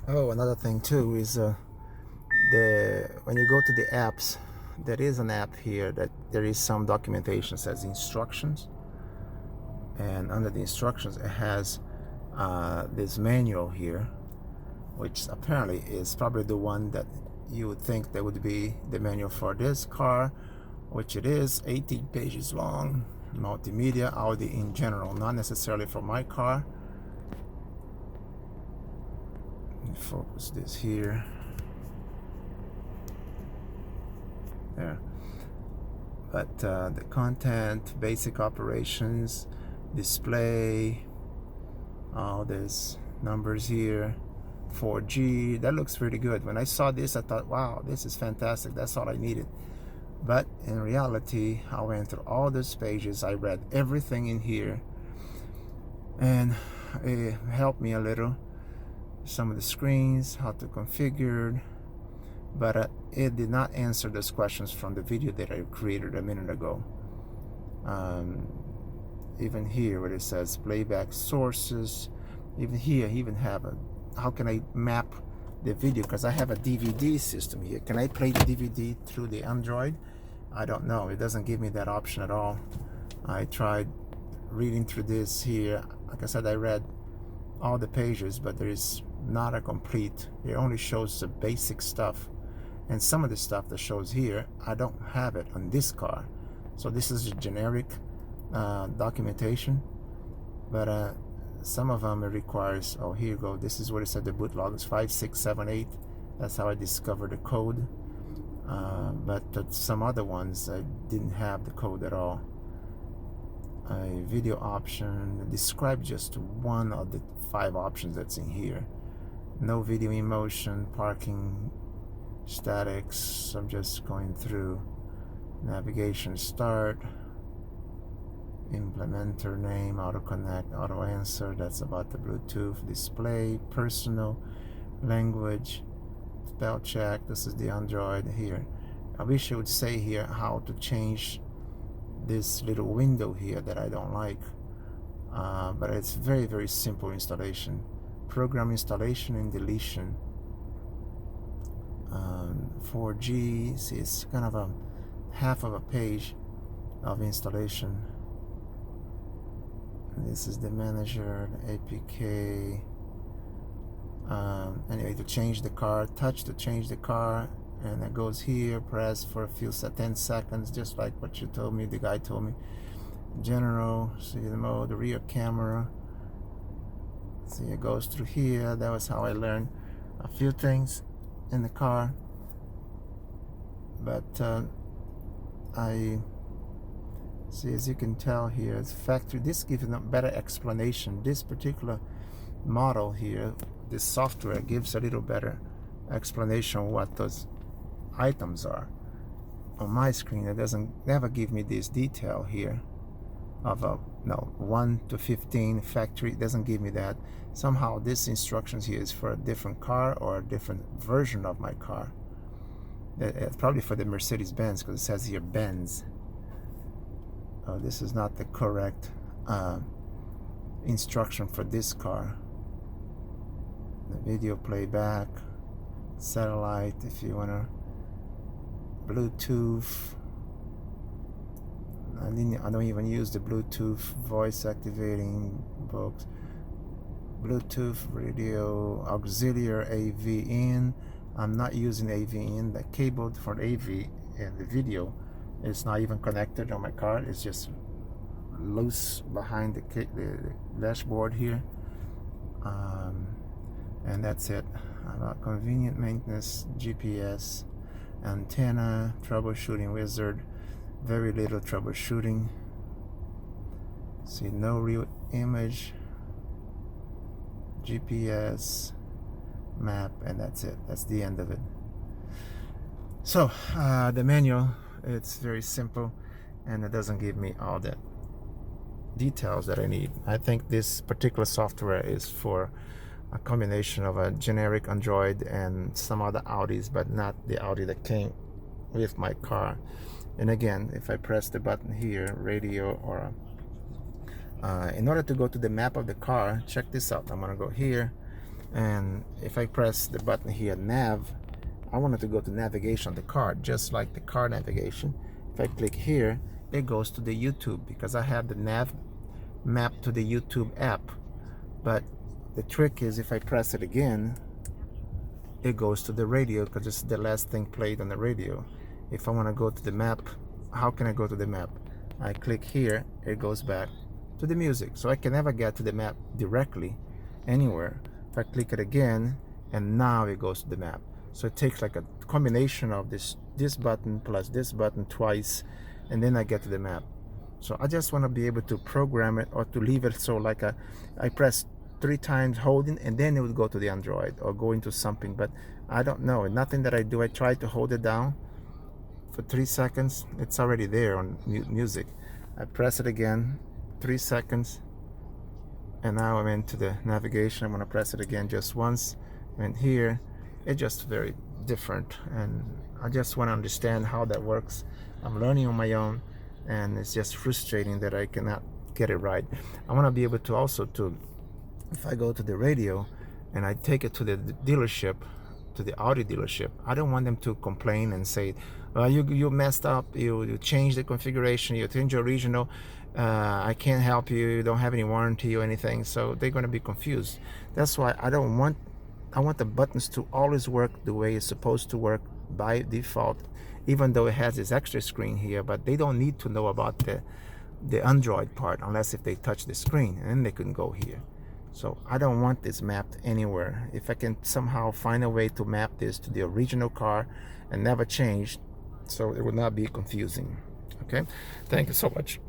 Oh, another thing too is the when you go to the apps, there is an app here that there is some documentation says instructions, and under the instructions it has this manual here, which apparently is probably the one that you would think that would be the manual for this car, which it is 18 pages long. Multimedia, Audi in general, not necessarily for my car. Let me focus this here. There. But the content, basic operations, display, all these numbers here, 4G, that looks pretty good. When I saw this, I thought, wow, this is fantastic. That's all I needed. But in reality, I went through all these pages. I read everything in here, and it helped me a little. Some of the screens, how to configure, but it did not answer those questions from the video that I created a minute ago. Even here where it says playback sources, even here I even have a, how can I map the video, because I have a DVD system here. Can I play the DVD through the Android? I don't know. It doesn't give me that option at all. I tried reading through this here. Like I said, I read all the pages, but there is not a complete. It only shows the basic stuff, and some of the stuff that shows here I don't have it on this car. So this is a generic documentation, but some of them it requires, oh, here you go, this is what it said, the bootlogs 5678. That's how I discovered the code. But some other ones I didn't have the code at all. A video option, describe just one of the 5 options that's in here. No video in motion, parking, statics. I'm just going through. Navigation start, implementer name, auto connect, auto answer. That's about the Bluetooth display, personal, language, spell check. This is the Android here. I wish it would say here how to change this little window here that I don't like, but it's very, very simple installation. Program installation and deletion. 4G, see, it's kind of a half of a page of installation. And this is the manager, the APK. Anyway, to change the car, touch to change the car, and it goes here, press for a few 10 seconds, just like what you told me, the guy told me. General, see the mode, the rear camera. See, it goes through here. That was how I learned a few things in the car. But I see, as you can tell here, it's factory. This gives a better explanation. This particular model here, this software gives a little better explanation of what those items are. On my screen, it doesn't never give me this detail here of a 1 to 15 factory. It doesn't give me that. Somehow this instructions here is for a different car or a different version of my car. It's probably for the Mercedes-Benz, because it says here Benz. Oh, this is not the correct instruction for this car. The video playback, satellite, if you wanna, Bluetooth. I don't even use the Bluetooth voice activating books. Bluetooth radio, auxiliary AV in. I'm not using AV in. The cable for AV and the video is not even connected on my car. It's just loose behind the dashboard here. And that's it. About convenient maintenance, GPS, antenna, troubleshooting wizard, very little troubleshooting. See, no real image, GPS, map, and that's it. That's the end of it. So the manual, it's very simple, and it doesn't give me all the details that I need. I think this particular software is for a combination of a generic Android and some other Audis, but not the Audi that came with my car. And again, if I press the button here, radio, or in order to go to the map of the car, check this out. I'm gonna go here, And if I press the button here, nav, I want it to go to navigation of the car, just like the car navigation. If I click here, it goes to the YouTube because I have the nav mapped to the YouTube app. But the trick is if I press it again, it goes to the radio because it's the last thing played on the radio. If I want to go to the map, how can I go to the map? I click here, it goes back to the music. So I can never get to the map directly anywhere. If I click it again, and now it goes to the map. So it takes like a combination of this button plus this button twice, and then I get to the map. So I just want to be able to program it or to leave it so like I press 3 times holding, and then it would go to the Android or go into something. But I don't know. Nothing that I do. I try to hold it down for 3 seconds. It's already there on music. I press it again, 3 seconds, and now I'm into the navigation. I'm going to press it again just once, and here it's just very different, and I just want to understand how that works. I'm learning on my own, and it's just frustrating that I cannot get it right. I want to be able to also if I go to the radio and I take it to the dealership, to the Audi dealership, I don't want them to complain and say, well, you messed up, you changed the configuration, you changed your regional, I can't help you, you don't have any warranty or anything. So they're going to be confused. That's why I want the buttons to always work the way it's supposed to work by default, even though it has this extra screen here. But they don't need to know about the Android part unless if they touch the screen, and then they can go here. So I don't want this mapped anywhere. If I can somehow find a way to map this to the original car and never change, so it would not be confusing. Okay, thank you so much.